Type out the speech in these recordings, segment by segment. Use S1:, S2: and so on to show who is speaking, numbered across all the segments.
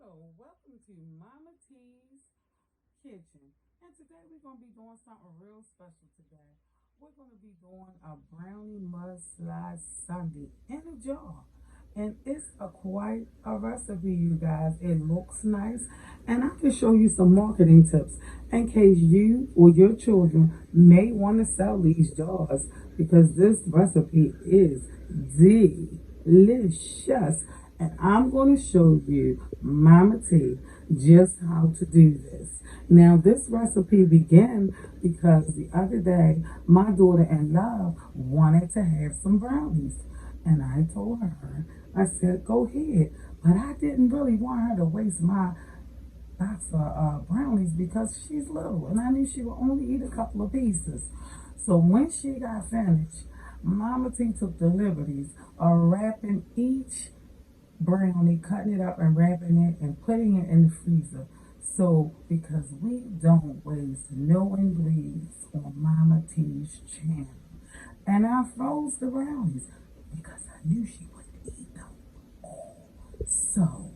S1: Welcome to Mama T's Kitchen. And today we're going to be doing something real special today. We're going to be doing a brownie mudslide sundae in a jar. And it's quite a recipe, you guys. It looks nice. And I can show you some marketing tips in case you or your children may want to sell these jars because this recipe is delicious. And I'm going to show you, Mama T, just how to do this. Now, this recipe began because the other day, my daughter in love wanted to have some brownies. And I told her, I said, go ahead. But I didn't really want her to waste my box of brownies because she's little. And I knew she would only eat a couple of pieces. So when she got finished, Mama T took the liberties of wrapping each brownie, cutting it up and wrapping it and putting it in the freezer. So, because we don't waste no ingredients on Mama T's channel. And I froze the brownies because I knew she wouldn't eat them all. So,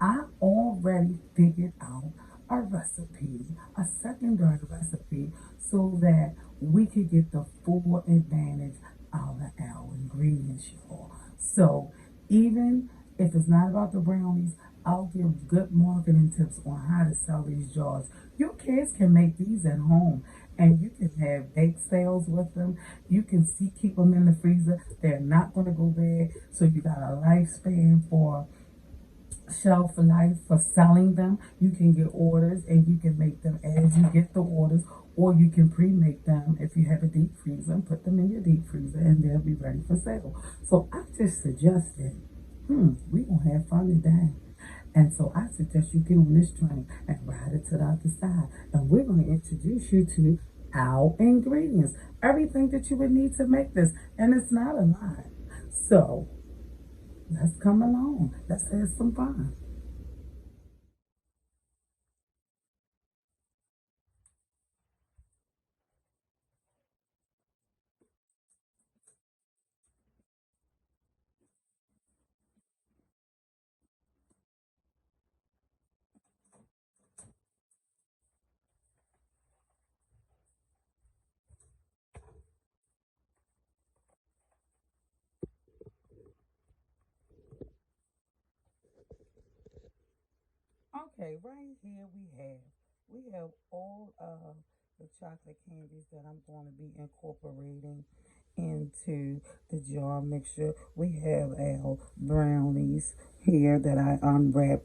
S1: I already figured out a recipe, a secondary recipe, so that we could get the full advantage out of our ingredients, y'all. So, even if it's not about the brownies, I'll give good marketing tips on how to sell these jars. Your kids can make these at home and you can have bake sales with them. You can keep them in the freezer. They're not going to go bad. So you got a lifespan for shelf life for selling them. You can get orders and you can make them as you get the orders, or you can pre-make them if you have a deep freezer and put them in your deep freezer and they'll be ready for sale. So I just suggested, we gonna have fun today. And so I suggest you get on this train and ride it to the other side. And we're gonna introduce you to our ingredients, everything that you would need to make this. And it's not a lot. So let's come along. Let's have some fun. Okay, right here we have all of the chocolate candies that I'm going to be incorporating into the jar mixture. We have our brownies here that I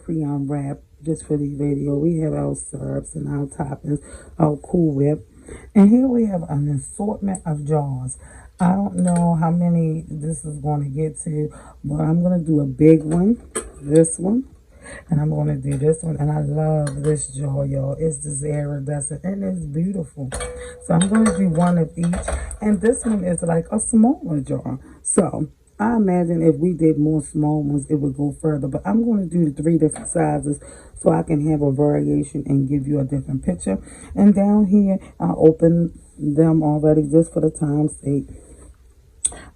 S1: pre-unwrapped just for the video. We have our syrups and our toppings, our Cool Whip. And here we have an assortment of jars. I don't know how many this is going to get to, but I'm going to do a big one, this one. And I'm going to do this one. And I love this jar, y'all. It's the iridescent and it's beautiful. So I'm going to do one of each. And this one is like a smaller jar. So I imagine if we did more small ones, it would go further. But I'm going to do the 3 different sizes so I can have a variation and give you a different picture. And down here, I opened them already just for the time's sake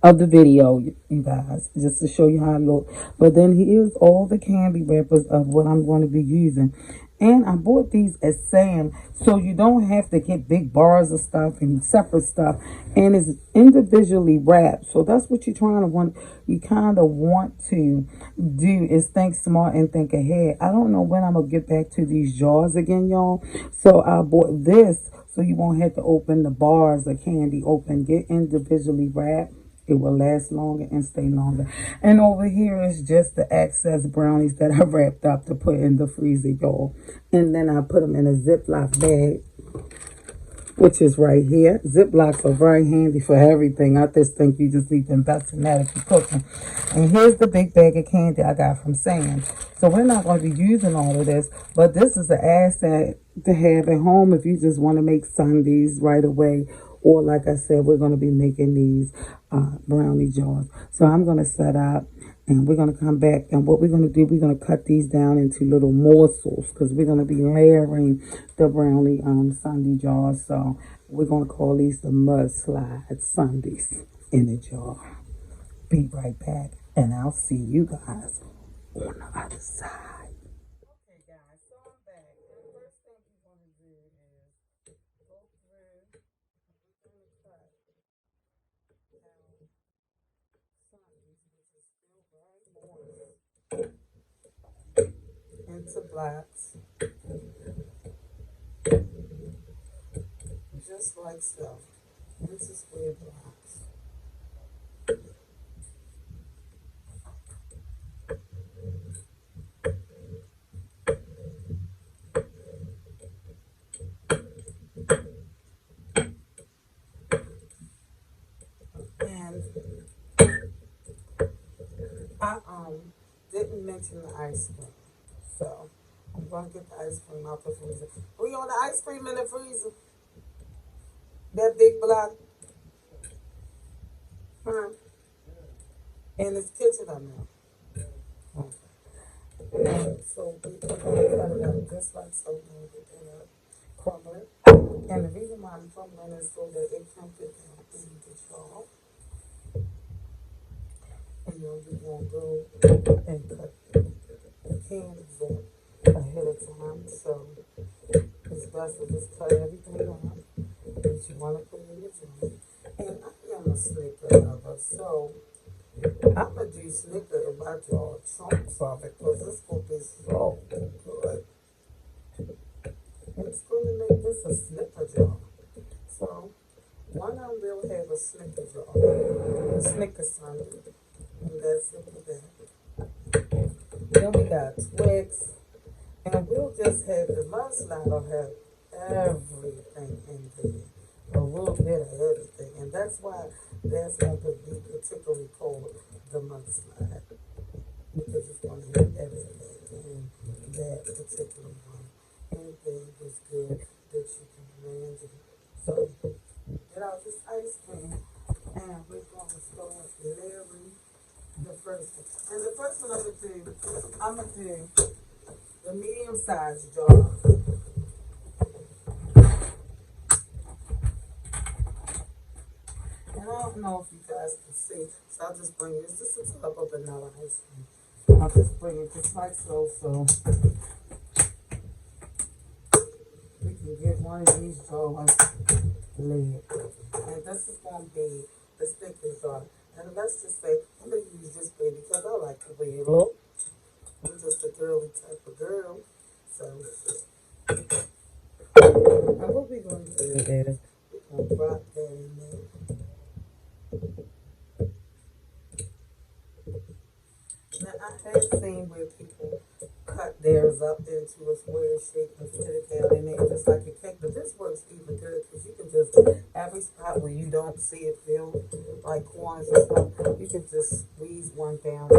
S1: of the video, you guys, just to show you how it looks. But then here's all the candy wrappers of what I'm going to be using. And I bought these at Sam, so you don't have to get big bars of stuff and separate stuff. And it's individually wrapped. So that's what you kind of want to do is think smart and think ahead. I don't know when I'm going to get back to these jars again, y'all. So I bought this so you won't have to open the bars of candy open. Get individually wrapped. It will last longer and stay longer. And over here is just the excess brownies that I wrapped up to put in the freezer, y'all. And then I put them in a Ziploc bag, which is right here. Ziplocs are very handy for everything. I just think you just need to invest in that if you're cooking. And here's the big bag of candy I got from Sam. So we're not going to be using all of this, but this is an asset to have at home if you just want to make sundaes right away. Or like I said, we're going to be making these brownie jars. So I'm going to set up and we're going to come back. And what we're going to do, we're going to cut these down into little morsels because we're going to be layering the brownie sundae jars. So we're going to call these the mudslide sundaes in a jar. Be right back and I'll see you guys on the other side. into blocks, just like so, into square blocks. And I didn't mention the ice cream, so I'm gonna get the ice cream out the freezer. We on the ice cream in the freezer? That big block, huh? In this kitchen, I know. Okay. So we are gonna cut it up just like so. We're gonna get that up, crumble it. And the reason why I'm crumbling is so that it can fit down in the jar. And then we're gonna go and cut the candies up ahead of time. So it's best to just cut everything up that you want to put in your jar. And I am a Snicker lover, so I'm gonna do Snicker in my jar chunks of it because it's gonna be so good. It's gonna make this a Snicker jar. So one of them will have a Snicker jar, a Snicker sundae, and that's it for that. Then we got Twix, and we'll just have the mudslide will have everything in there, a little bit of everything, and that's why that's going to be particularly called the mudslide, because it's going to have everything in that particular one. Anything is good that you can imagine. So get out this ice cream, and we're going to start layering the first one. And the first one I'm going to do the medium-sized jar. And I don't know if you guys can see, so I'll just bring this. This is a cup of vanilla ice cream. I'll just bring it just like so, so we can get one of these jars lid. And this is going to be the sticker jar. And let's just say, I'm going to use this baby because I like the way it looks. I'm just a girly type of girl. So, and what we're going to do is, we're going to drop that in there. Now, I have seen where people cut theirs up into a square shape and put it down in there just like a cake. But this works even good because you can just, every spot where you don't see it filled like corners and stuff, you can just squeeze one down.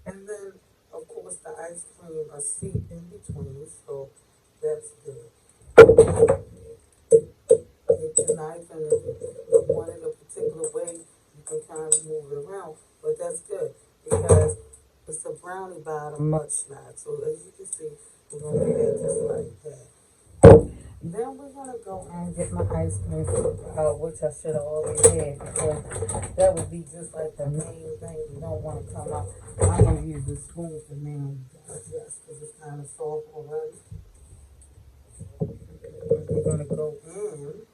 S1: And then, of course, the ice cream a seat in between, so that's good. Get your knife, and if you want it a particular way, you can kind of move it around. But that's good because it's a brownie bottom mudslide. So as you can see, we're going to do that just like that. Then we're going to go and get my ice cream which I should have already had because that would be just like the main thing you don't want to come out. I'm going to use the spoon for now, yes, because it's kind of soft already. We're going to go in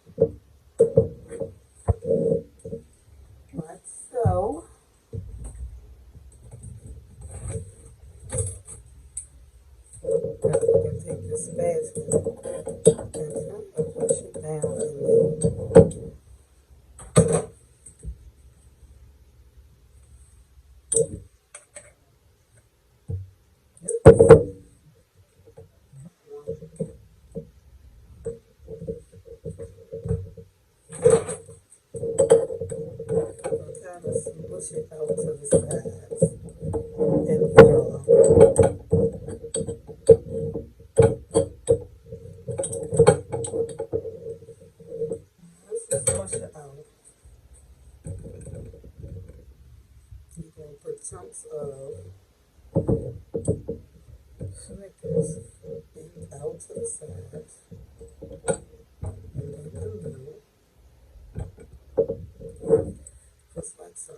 S1: like so. Now we can take this spatula and push it down in there. Kind of push it out to the sides and the jar. Let's just push it out. You're going to put chunks of Snickers in out to the sides and then the middle, just like so.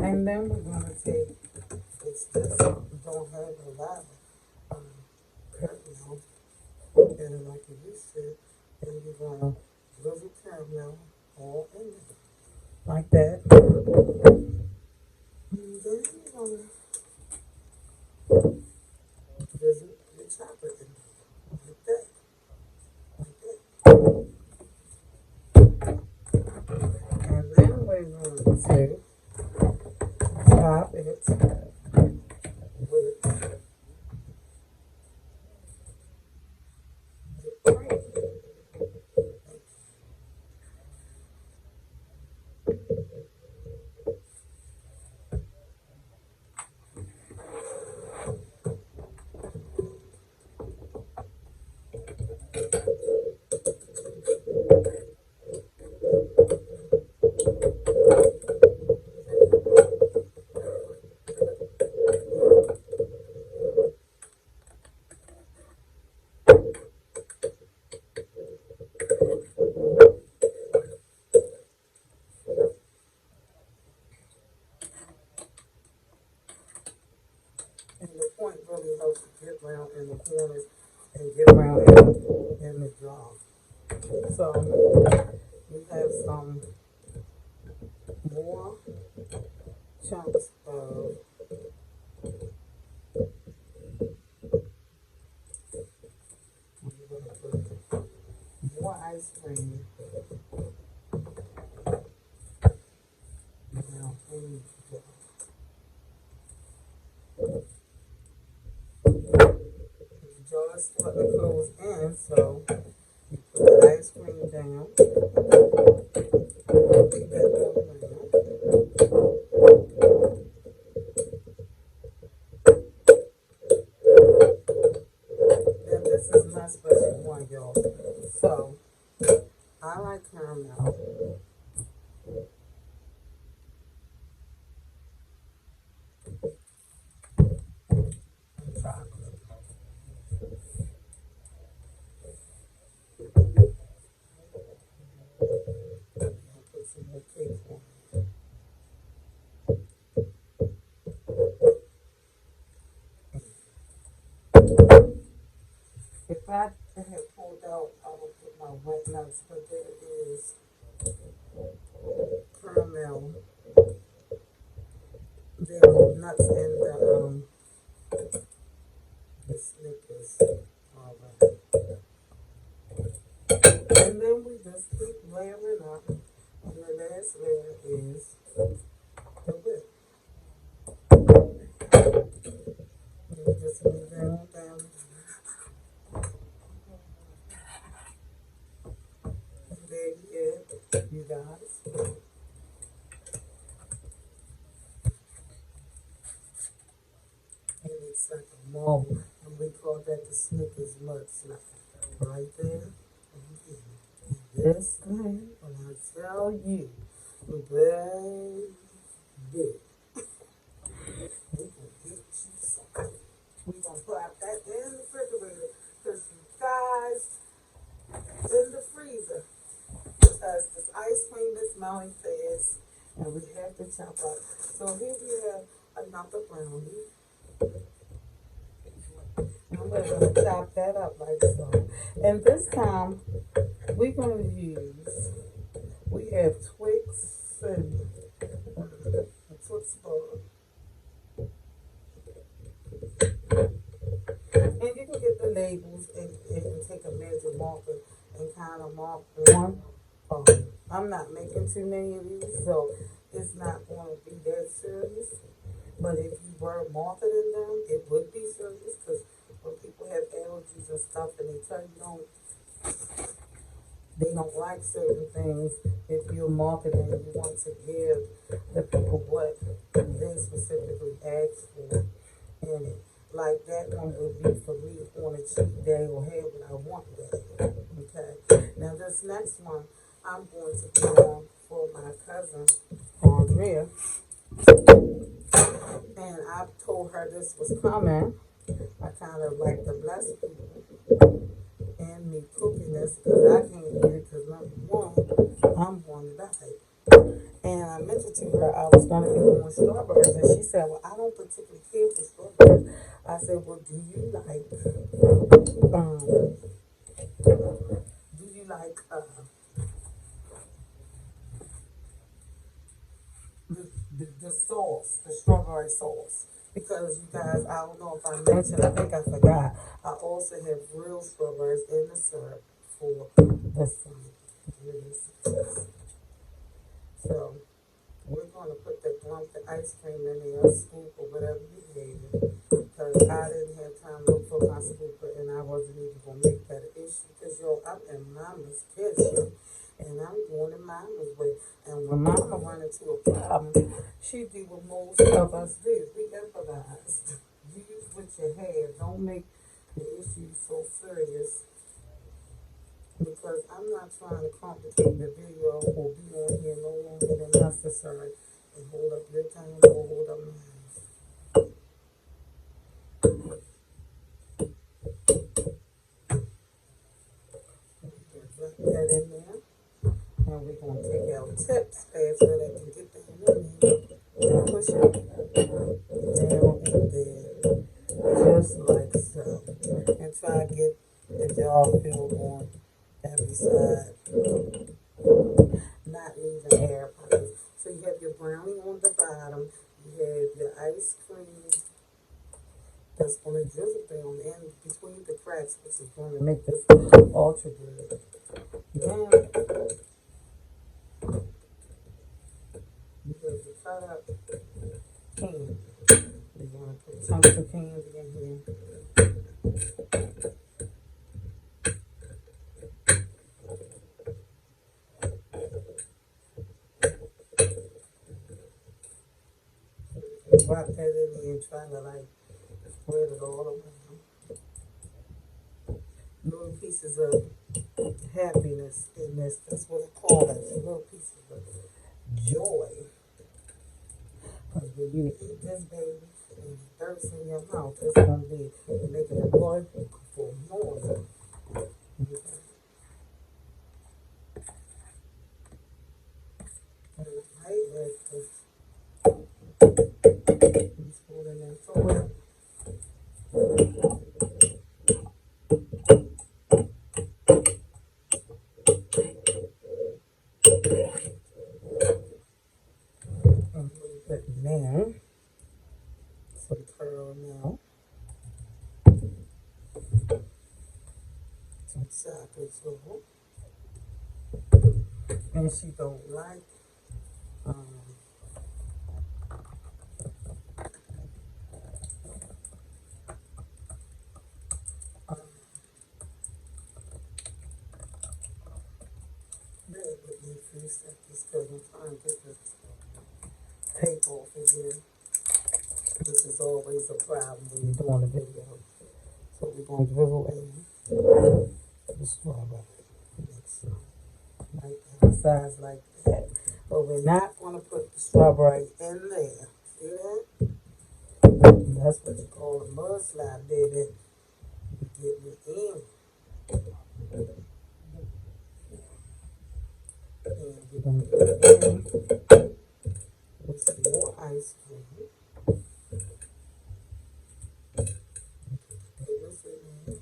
S1: And then we're going to take, it's just don't have a lot of caramel in it like it used to, and you're going to drizzle caramel all in it, like that. And then top it with cream. And the point really helps to get around in the corners and get around in the jar. So we have some more chunks of more ice cream now in the jar. The jar is starting to close in, so you put the ice cream down, keep that all around. And this is my special one, y'all. So I like caramel and chocolate. I'll put some more cake on it. If I had pulled out, I would put my wet nuts, but there is caramel. There are nuts in the snickers. All right. And then we just keep layering up. And the last layer is the whip. And you just move that on down. And there you go, you guys. And it's like a marble. And we call that the Snickers mudslide. Right there. This thing, when I tell you, baby, we gonna get you some. We gonna put that in the refrigerator because you guys in the freezer because this ice cream is melting fast and we have to chop up. So here we have another brownie. I'm gonna chop that up like so. And this time we're gonna use. We have Twix and a Twix bar. And you can get the labels and take a magic marker and kind of mark one. I'm not making too many of these, so it's not going to be that serious. But if you were marketing them, it would be serious because when people have allergies and stuff and they tell you they don't like certain things, if you're marketing, you want to give the people what they specifically ask for in it. Like that one would be for me on a cheat day or have what I want day. Okay. Now this next one I'm going to be on for my cousin Andrea. And I told her this was coming. I kind of like to bless people and me cooking this because I can't eat it because number one, I'm going to die. And I mentioned to her I was going to be doing strawberries, and she said, "Well, I don't particularly care for strawberries." I said, "Well, do you like the sauce, the strawberry sauce?" Because you guys, I don't know if I mentioned, I think I forgot. I also have real strawberries in the syrup for the side. So We're going to put the lump of ice cream in there, a scoop or whatever you have. Because I didn't have time to look for my scooper and I wasn't even going to make that an issue. Because, yo, I'm in mama's kitchen and I'm going in mama's way. And when mama run into a problem, she do what most of us do. We improvise. Use what you have. Don't make the issue so serious. Because I'm not trying to complicate the video or be on here no longer than necessary and hold up your time or hold up mine. Drop that in there. And we're going to take our tips fast so that can get down in there and push it down in there just like so. And try to get the jaw filled on every side, not leaving air pockets. So you have your brownie on the bottom, you have your ice cream that's going to drizzle down in between the cracks, which is going to make this ultra good. Then you have to cut up candy. We're going to put chunks of candy in here. Drop that in there and try to like spread it all around. Little pieces of happiness in this. That's what I call it. Little pieces of joy. Because when you eat this baby and it thirsts in your mouth, it's going to be making a boy for noise. Okay. And I like this. Just put it in for it. And we put now some caramel, some chocolate syrup. And she don't like bear with me a few seconds because I'm trying to get this tape off of here. This is always a problem when you're doing a video. So we're going to drizzle in the strawberry. Like that, size like that. But we're not going to put the strawberry in there. See that? That's what you call a mudslide, baby. You're getting it in. And we're going to put it in with some more ice cream. This in there.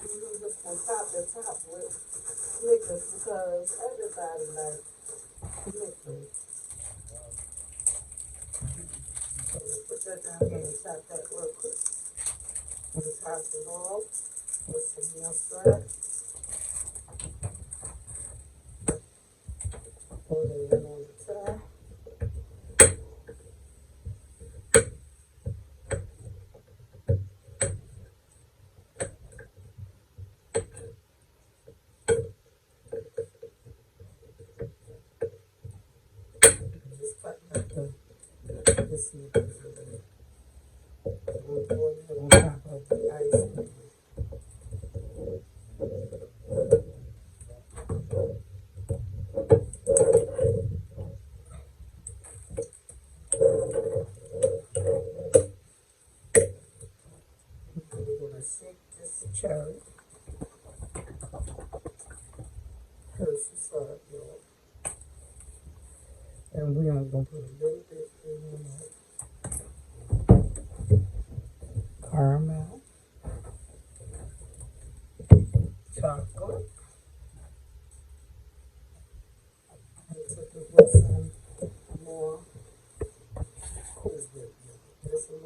S1: We're just going to top the top with snickers because everybody likes snickers. So we'll put that down here and top that real quick. We'll top it off with some more syrup. Put it in on the top. Just cut up the snickers in there. We'll pour that on top of the ice cream. We're going to shake this cherry. Hershey syrup, y'all. And we're only going to put a little bit in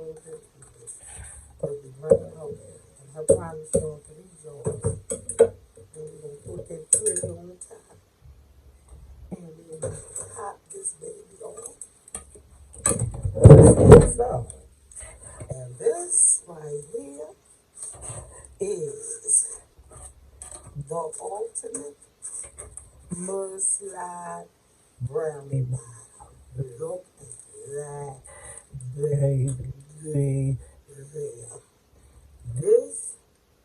S1: know what that is. But we bring it out and her promise on 3 jars. And we're going to put that 3 on top. And we're going to pop this baby off. So, and this right here is the ultimate mudslide brownie bottom. Look at that, baby. There. This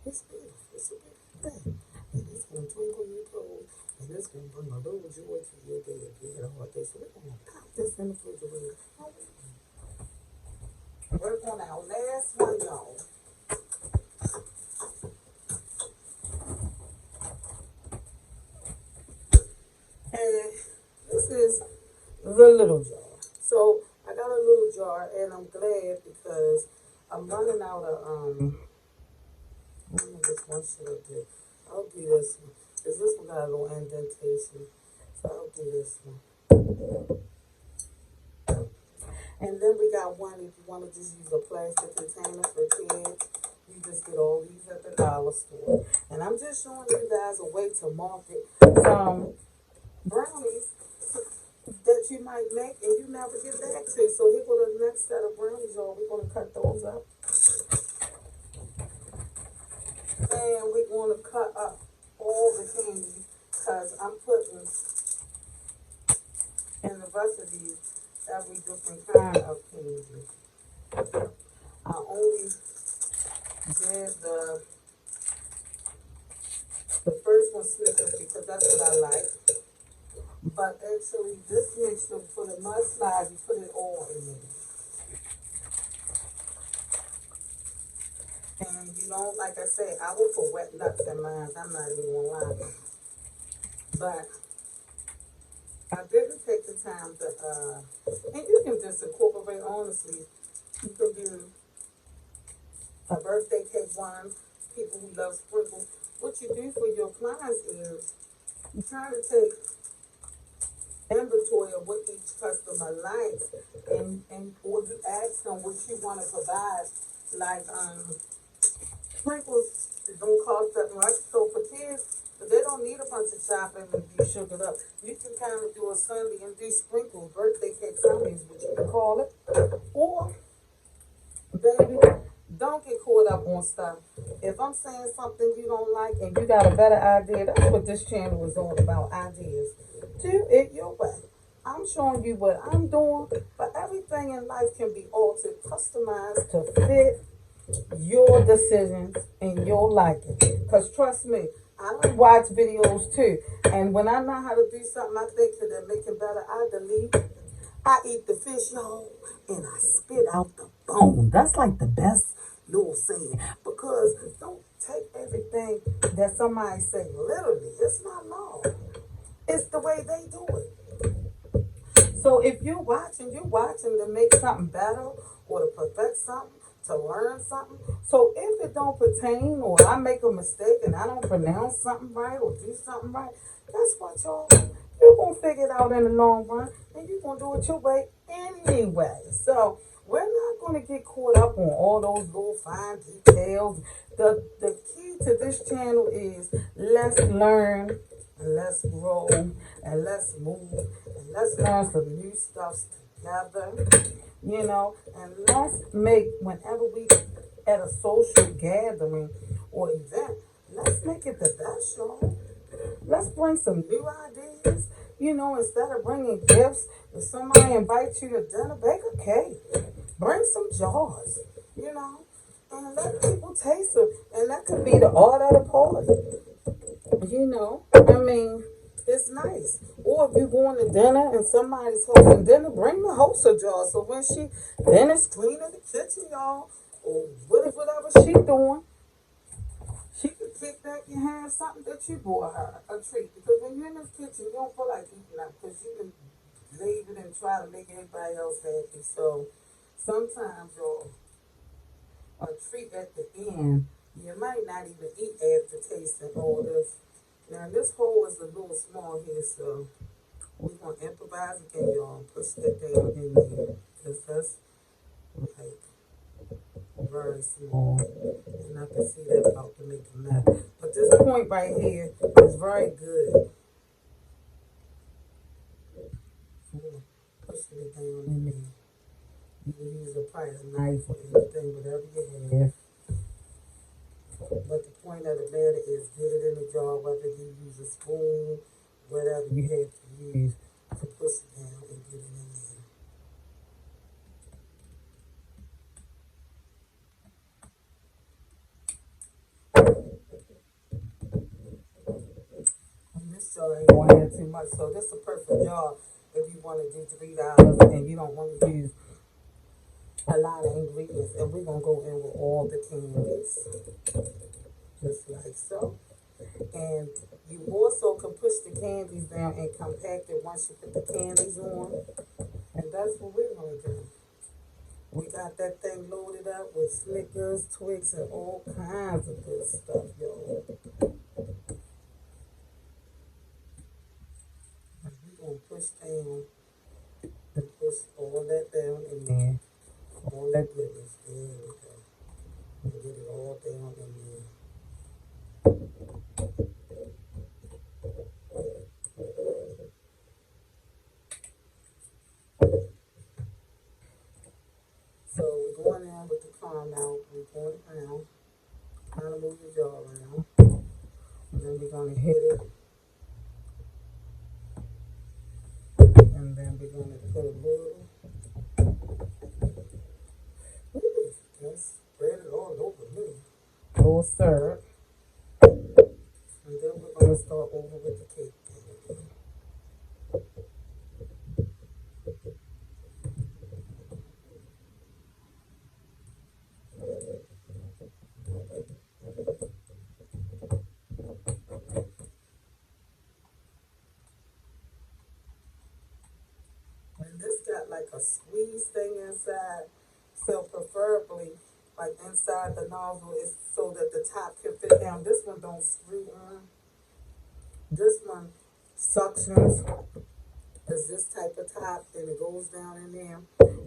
S1: is beautiful. It's a beautiful thing. And it's going to twinkle your toes. And it's going to bring a little joy to your day if you had a hard day. So we're going to pop this in the refrigerator. Work on our last one, y'all. And this is the little jar. So I got a little jar, and I'm glad because I'm running out of I don't know which one should I do. I'll do this one because this one got a little indentation. So I'll do this one. And then we got one if you want to just use a plastic container for kids. You just get all these at the dollar store. And I'm just showing you guys a way to market some brownies that you might make and you never get back to. So here go the next set of brownies, y'all. We're going to cut those up. And we're going to cut up all the candy because I'm putting in the rest of these every different kind of candy. I only did the first one Snickers because that's what I like. But actually, this mixture for the mudslide, you put it all in there. And you don't, like I said, I will put wet nuts in mine. I'm not even gonna lie. But I didn't take the time to, and you can just incorporate, honestly, you can do a birthday cake one, people who love sprinkles. What you do for your clients is you try to take inventory of what each customer likes and or you ask them what you want to provide. Like sprinkles don't cost that much. So for kids, but they don't need a bunch of chopping and be sugared up. You can kind of do a Sunday and do sprinkles, birthday cake Sundays, what you can call it. Or baby, don't get caught up on stuff. If I'm saying something you don't like and you got a better idea, that's what this channel is all about, ideas. Do it your way. I'm showing you what I'm doing, but everything in life can be altered, customized to fit your decisions and your liking. Because trust me, I don't watch videos too. And when I know how to do something I think that make it better, I delete. I eat the fish, y'all, and I spit out the bone. That's like the best little saying. Because don't take everything that somebody say literally. It's not law. It's the way they do it. So if you're watching to make something better or to perfect something, to learn something. So if it don't pertain or I make a mistake and I don't pronounce something right or do something right, guess what, y'all? You're going to figure it out in the long run and you're going to do it your way anyway. So we're not going to get caught up on all those little fine details. The key to this channel is let's learn and let's grow and let's move and let's learn some new stuff together, and let's make, whenever we at a social gathering or event, let's make it the best, y'all. Let's bring some new ideas, instead of bringing gifts. If somebody invites you to dinner, bake a cake, bring some jars, and let people taste it, and that could be the art of the party. It's nice. Or if you're going to dinner and somebody's hosting dinner, bring the host a jar. So when she finished cleaning the kitchen, y'all, or whatever she doing, she can kick back and have something that you bought her, a treat. Because when you're in the kitchen, you don't feel like eating out because you can leave it and try to make everybody else happy. So sometimes, y'all, a treat at the end, you might not even eat after tasting all this. Now this hole is a little small here, so we're going to improvise again, y'all. Push that down in there, because that's right. very small. And I can see that about to make a mess. But this point right here is very good for pushing it down in there. You can use probably a knife or anything, whatever you have. But the point of the matter is get it in the jar, whether you use a spoon, whatever you have to use to push it down and get it in there. And this jar ain't going to have too much, so this is a perfect jar if you want to do $3 and you don't want to use a lot of ingredients. And we're going to go in with all the candies, just like so. And you also can push the candies down and compact it once you put the candies on. And that's what we're going to do. We got that thing loaded up with Snickers, Twix, and all kinds of good stuff, y'all. We're going to push down and push all that down in there. All that goodness. There we go. And get it all down in there. So we're going in with the caramel. We're going around. Kind of move the jar around. And then we're going to hit it. And then we're going to put a little. Just spread it all over me. A little syrup. And then we're going to start over with the cake. And this got like a squeeze thing inside. So preferably, like inside the nozzle is so that the top can fit down. This one don't screw on. This one suctions. Is this type of top and it goes down in there.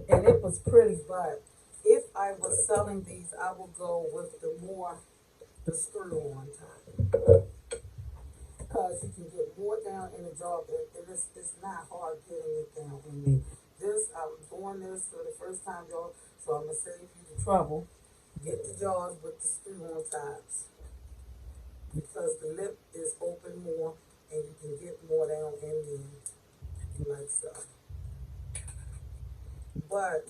S1: And it was pretty, but if I was selling these, I would go with the screw on top. Because you can get more down in the jar, but it's not hard getting it down in there. This, I'm doing this for the first time, y'all, so I'm going to save you the trouble. Get the jars with the screw on tops. Because the lip is open more and you can get more down in there like so. But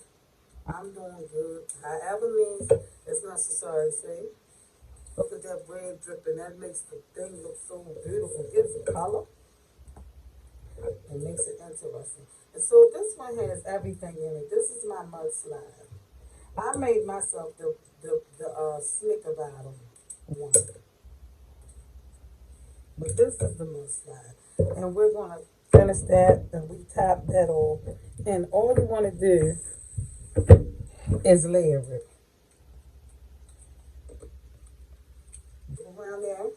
S1: I'm doing good. However means it's necessary, see? Look at that bread dripping. That makes the thing look so beautiful. Gives it color. It makes it interesting. And so this one has everything in it. This is my mudslide. I made myself the Snicker bottom one. But this is the mudslide. And we're going to finish that and we top that off. And all you want to do is layer it. Go around there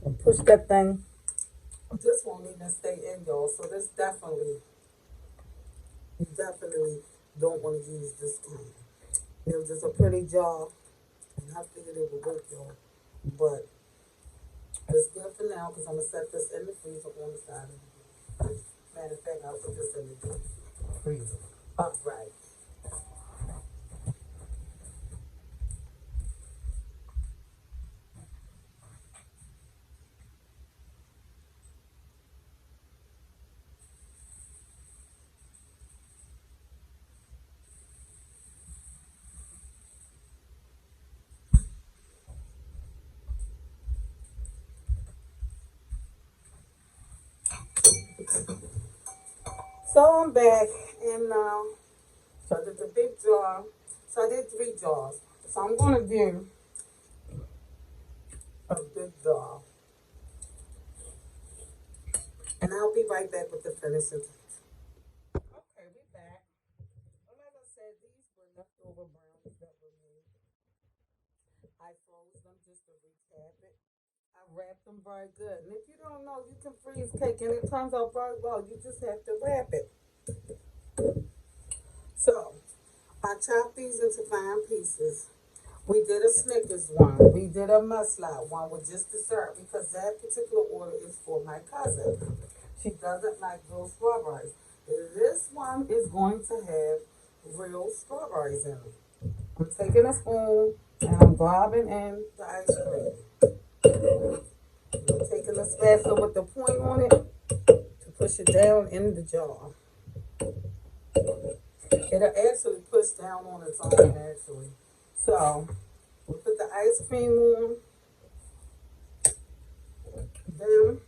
S1: and push that thing. This won't even stay in, y'all. So this you definitely don't want to use this kind. It was just a pretty jar, and I figured it would work, y'all. But it's good for now because I'm going to set this in the freezer on the side of the matter of fact, I'll put this in the freezer. Upright. So I'm back, and so I did the big jar. So I did 3 jars. So I'm going to do a big jar. And I'll be right back with the finishing touch. Okay, we back. Well, like I said, these were leftover brownies that were made. I froze them just to recap it. I wrapped them very good. And if you don't know, you can freeze cake and it turns out very well. You just have to wrap it. So I I chopped these into fine pieces. We did a Snickers one. We did a mudslide one with just dessert because that particular order is for my cousin. She doesn't like real strawberries. This one is going to have real strawberries in it. I'm taking a spoon and I'm dropping in the ice cream. I'm taking a spatula with the point on it to push it down in the jar. It'll actually push down on its own actually. So we put the ice cream on. Then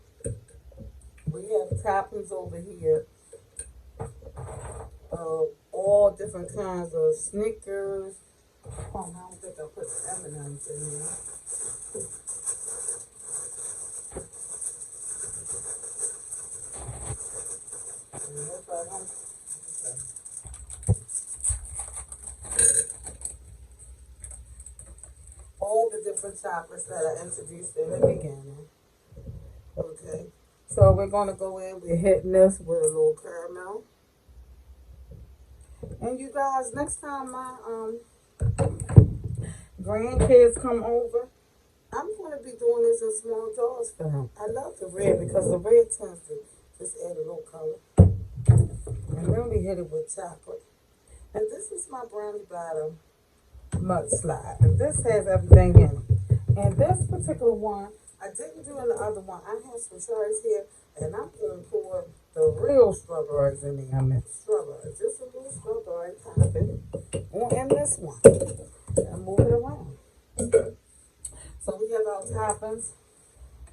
S1: we have toppings over here of all different kinds of Snickers. Oh, I don't think I put the M&Ms in there. And if I don't, okay. All the different chocolates that I introduced in the beginning. Okay. So we're gonna go in. We're hitting this with a little caramel. And you guys, next time my grandkids come over, I'm going to be doing this in small jars for them. I love the red because the red tends to just add a little color. And then we hit it with chocolate. And this is my brownie bottom mudslide. And this has everything in it. And this particular one, I didn't do in the other one. I have some cherries here, and I'm going to pour the real strawberries in there. I meant strawberries. Just a little strawberry topping on this one. And move it around. So we have our toppings,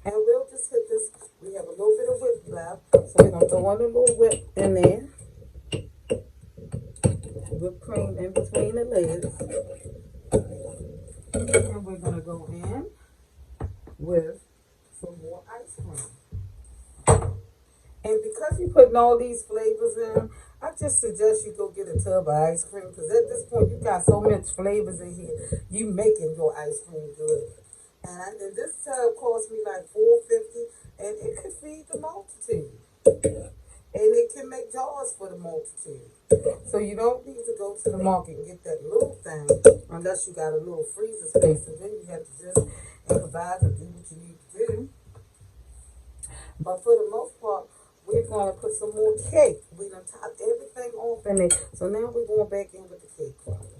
S1: and we'll just hit this. We have a little bit of whip left, so we're going to throw in a little whip in there. Whipped cream in between the legs. And we're going to go in with some more ice cream. And because you're putting all these flavors in, I just suggest you go get a tub of ice cream because at this point you got so much flavors in here, you making your ice cream good. And this tub cost me like $4.50, and it could feed the multitude. And it can make jars for the multitude. So you don't need to go to the market and get that little thing unless you got a little freezer space. And then you have to just improvise and do what you need to do. But for the most part, we're going to put some more cake. We done topped everything off in it. So now we're going back in with the cake crumble.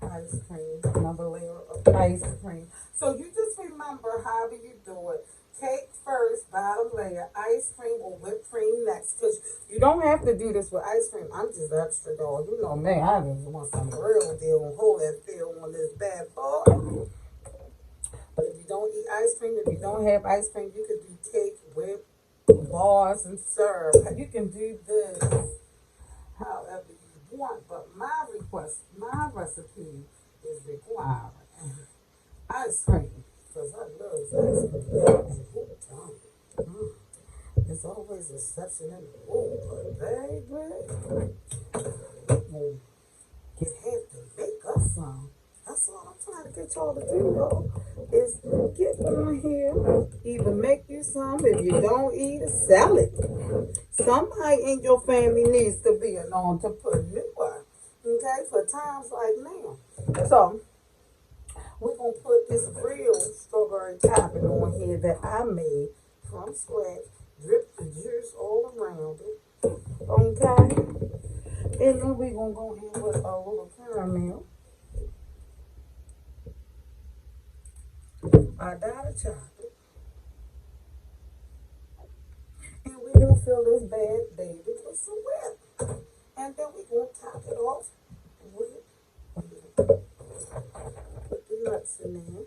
S1: Ice cream, another layer of ice cream. So you just remember however you do it. Cake first, bottom layer, ice cream or whipped cream next. Because you don't have to do this with ice cream. I'm just extra dog. You know me, I just want some real deal and hold that feel on this bad boy. But if you don't eat ice cream, if you don't have ice cream, you can do cake with bars and syrup. You can do this however you want, but my request, my recipe is requiring ice cream because I love ice cream. There's always a exception in the rule, but baby, we'll get half to make us some. That's all I'm trying to get y'all to do, though, is get on here, either make you some. If you don't eat it, sell it. Somebody in your family needs to be an entrepreneur, okay, for times like now. So, we're going to put this real strawberry topping on here that I made from scratch, drip the juice all around it, okay? And then we're going to go in with a little caramel. I got a chocolate. And we're going to fill this bad baby with some whip. And then we're going to top it off with put the nuts in there.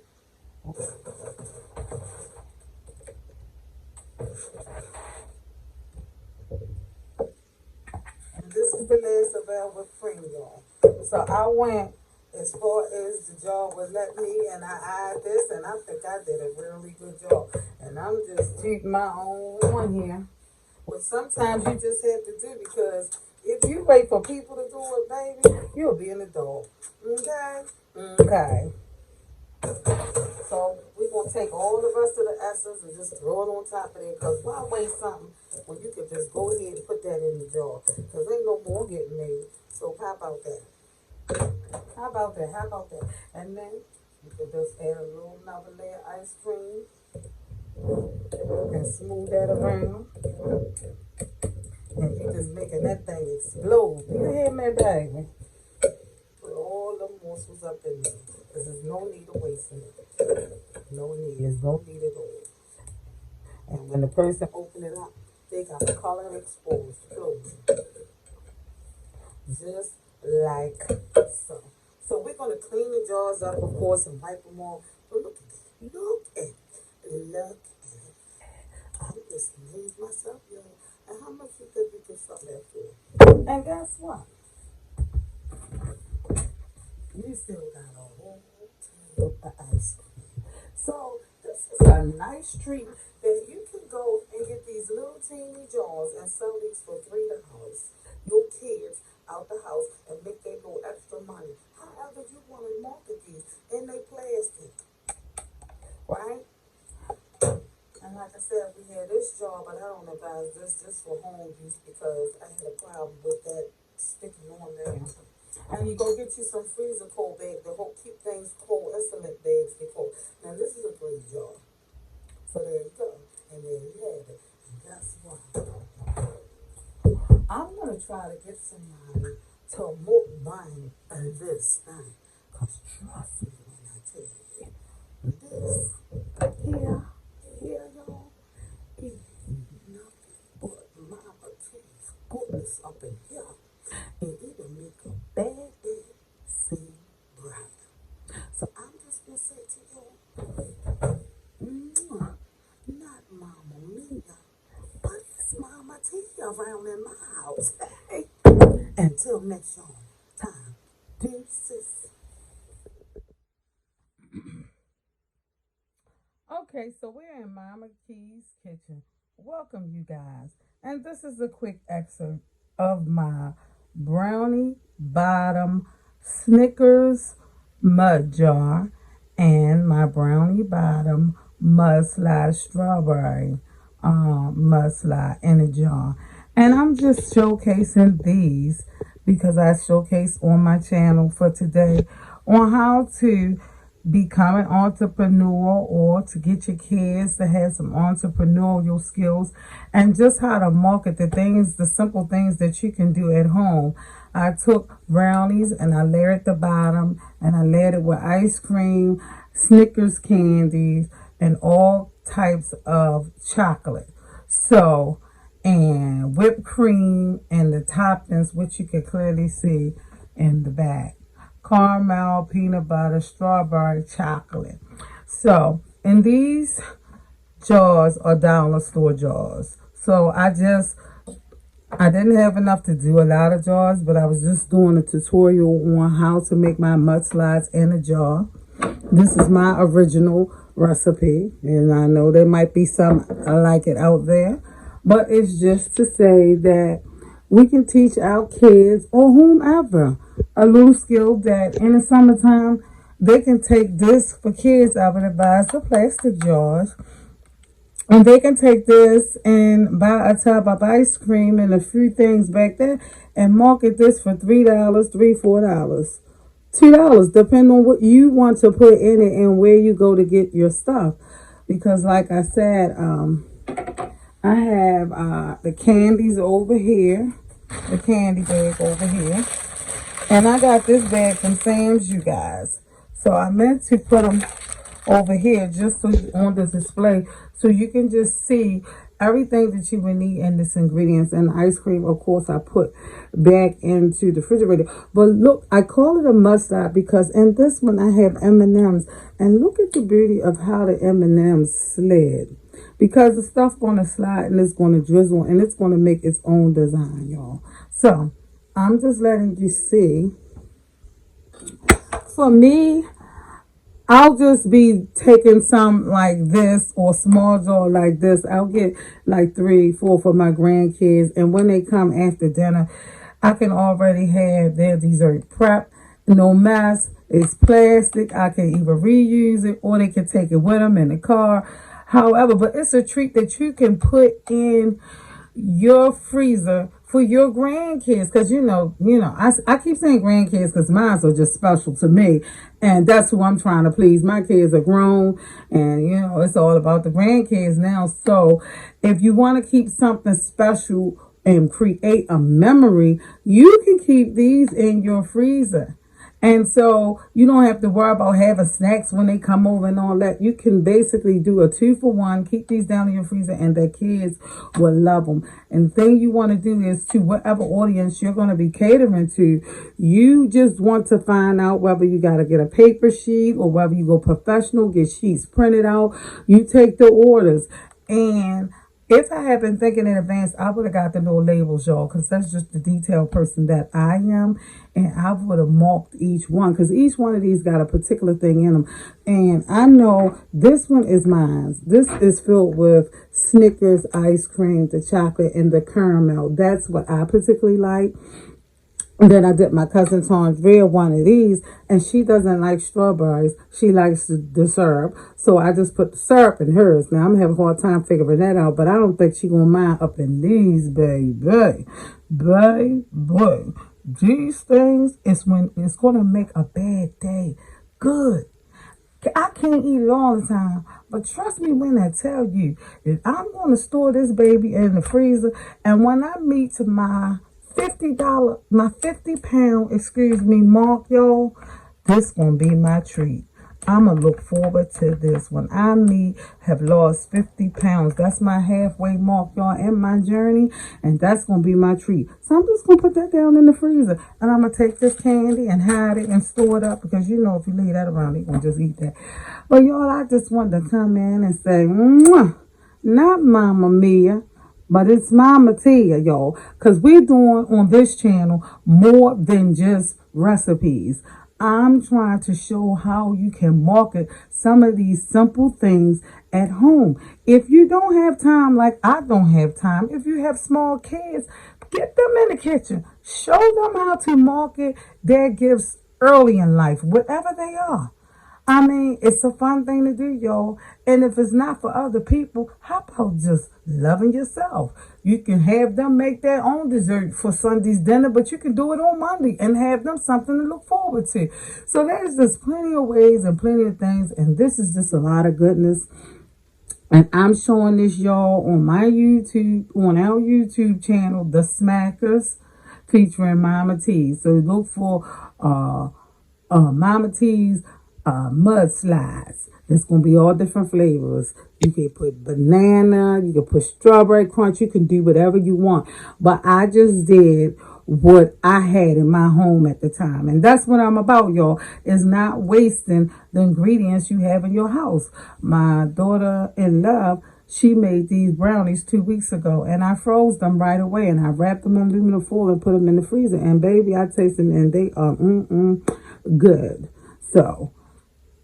S1: And this is the last of our whipped cream, y'all. So I went as far as the jar would let me, and I eyed this, and I think I did a really good job. And I'm just cheating my own one here. But sometimes you just have to do, because if you wait for people to do it, baby, you'll be in the dog. Okay? Okay. So we're going to take all the rest of the essence and just throw it on top of there. Because why waste something when you could just go ahead and put that in the jar? Because ain't no more getting made. So how about that? How about that? How about that? And then you could just add a little another layer of ice cream and smooth that around. And you just making that thing explode. You hear me, baby? Put all the morsels up in there. Because there's no need of wasting it. No need. There's no need at all. And when the person open it up, they got the color exposed. Closed. Just like so. So we're going to clean the jars up, of course, and wipe them off. But look at that. Look at it. Look at it. I just made myself, y'all. And how much you think you can sell that for? And guess what? You still got a whole tub of ice cream. So this is a nice treat that you can go and get these little teeny jars and sell these for $3. Your kids out the house and make their little extra money. However you want to market these, and they plastic, right? And like I said, we had this jar, but I don't advise this just for home use because I had a problem with that sticking on there. And you go get you some freezer cold bags that help keep things cold, insulate bags they cold. Now this is a great jar. So there you go. And there you have it. And guess what? I'm going to try to get somebody to mukbang this thing. Because trust me when I tell you, this here, y'all, is nothing but Mama T's goodness up in here. And it'll make a bad day seem bright. So I'm just going to say to y'all, not Mama Mia, but it's Mama T around in my house. Hey, until next y'all time, deuces. Okay, so we're in Mama Key's kitchen. Welcome, you guys. And this is a quick excerpt of my brownie bottom Snickers mud jar and my brownie bottom mudslide strawberry mudslide in a jar. And I'm just showcasing these because I showcase on my channel for today on how to become an entrepreneur or to get your kids to have some entrepreneurial skills and just how to market the things, the simple things that you can do at home. I took brownies and I layered the bottom and I layered it with ice cream, Snickers candies, and all types of chocolate. So, and whipped cream and the toppings, which you can clearly see in the back. Caramel, peanut butter, strawberry, chocolate. So, and these jars are dollar store jars. So I didn't have enough to do a lot of jars, but I was just doing a tutorial on how to make my mudslides in a jar. This is my original recipe, and I know there might be some like it out there, but it's just to say that we can teach our kids or whomever a little skill that in the summertime they can take this for kids. I would advise the plastic jars. And they can take this and buy a tub of ice cream and a few things back there and market this for $3, $4, $2, depending on what you want to put in it and where you go to get your stuff. Because like I said, I have the candies over here, the candy bag over here. And I got this bag from Sam's, you guys. So I meant to put them over here just so on the display so you can just see everything that you would need in this ingredients. And ice cream, of course, I put back into the refrigerator. But look, I call it a mustard because in this one I have M&Ms. And look at the beauty of how the M&Ms slid. Because the stuff going to slide and it's going to drizzle and it's going to make its own design, y'all. So I'm just letting you see. For me, I'll just be taking some like this or small jar like this. I'll get like 3, 4 for my grandkids. And when they come after dinner, I can already have their dessert prep. No mess. It's plastic. I can either reuse it or they can take it with them in the car. However, but it's a treat that you can put in your freezer for your grandkids, because I keep saying grandkids because mine are just special to me, and that's who I'm trying to please. My kids are grown, and it's all about the grandkids now. So if you want to keep something special and create a memory, you can keep these in your freezer. And so you don't have to worry about having snacks when they come over and all that. You can basically do a 2-for-1, keep these down in your freezer, and the kids will love them. And the thing you want to do is, to whatever audience you're going to be catering to, you just want to find out whether you got to get a paper sheet or whether you go professional, get sheets printed out. You take the orders. And if I had been thinking in advance, I would have got the little labels, y'all, because that's just the detailed person that I am. And I would have marked each one, because each one of these got a particular thing in them. And I know this one is mine. This is filled with Snickers ice cream, the chocolate, and the caramel. That's what I particularly like. And then I did my cousin Tandrea one of these, and she doesn't like strawberries. She likes the syrup. So I just put the syrup in hers. Now, I'm having a hard time figuring that out, but I don't think she gonna mind up in these, baby. Baby. These things is when it's gonna make a bad day good. I can't eat it all the time, but trust me when I tell you that I'm going to store this baby in the freezer, and when I meet to my my 50-pound, mark, y'all, this gonna be my treat. I'ma look forward to this. When I have lost 50 pounds, that's my halfway mark, y'all, in my journey, and that's gonna be my treat. So I'm just gonna put that down in the freezer, and I'm gonna take this candy and hide it and store it up, because if you leave that around, they're gonna just eat that. But y'all, I just wanted to come in and say, mwah, not Mama Mia, but it's Mama Tia, y'all, because we're doing on this channel more than just recipes. I'm trying to show how you can market some of these simple things at home. If you don't have time, like I don't have time, if you have small kids, get them in the kitchen. Show them how to market their gifts early in life, whatever they are. I mean, it's a fun thing to do, y'all. And if it's not for other people, how about just loving yourself? You can have them make their own dessert for Sunday's dinner, but you can do it on Monday and have them something to look forward to. So there's just plenty of ways and plenty of things, and this is just a lot of goodness. And I'm showing this, y'all, on my YouTube, on our YouTube channel, The Smackers, featuring Mama T. So look for Mama T's mudslides. It's going to be all different flavors. You can put banana, you can put strawberry crunch, you can do whatever you want. But I just did what I had in my home at the time. And that's what I'm about, y'all, is not wasting the ingredients you have in your house. My daughter in love, she made these brownies 2 weeks ago, and I froze them right away, and I wrapped them in aluminum foil and put them in the freezer. And baby, I tasted them, and they are good. So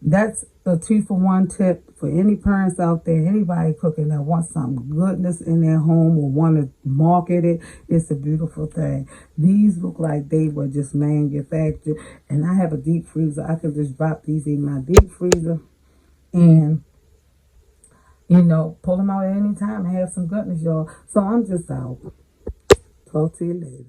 S1: that's a 2-for-1 tip for any parents out there, anybody cooking that wants some goodness in their home or want to market it. It's a beautiful thing. These look like they were just manufactured, and I have a deep freezer. I can just drop these in my deep freezer and pull them out at any time and have some goodness, y'all. So I'm just out. Talk to you later.